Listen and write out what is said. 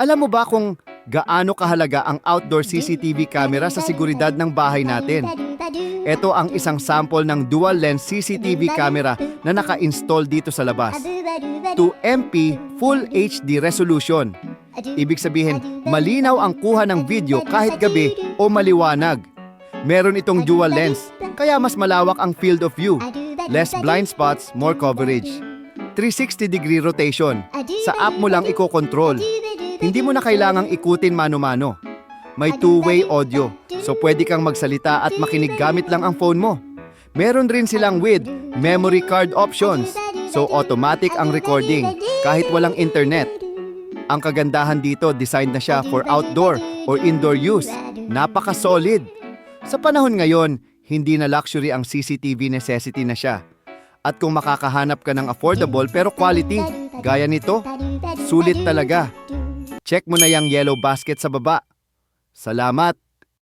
Alam mo ba kung gaano kahalaga ang outdoor CCTV camera sa seguridad ng bahay natin? Ito ang isang sample ng dual lens CCTV camera na naka-install dito sa labas. 2MP Full HD resolution. Ibig sabihin, malinaw ang kuha ng video kahit gabi o maliwanag. Meron itong dual lens, kaya mas malawak ang field of view. Less blind spots, more coverage. 360-degree rotation. Sa app mo lang iko-control. Hindi mo na kailangang ikutin mano-mano. May two-way audio, so pwede kang magsalita at makinig gamit lang ang phone mo. Meron rin silang with memory card options, so automatic ang recording kahit walang internet. Ang kagandahan dito, designed na siya for outdoor or indoor use. Napaka-solid. Sa panahon ngayon, hindi na luxury ang CCTV, necessity na siya. At kung makakahanap ka ng affordable pero quality, gaya nito, sulit talaga. Check mo na yung yellow basket sa baba. Salamat!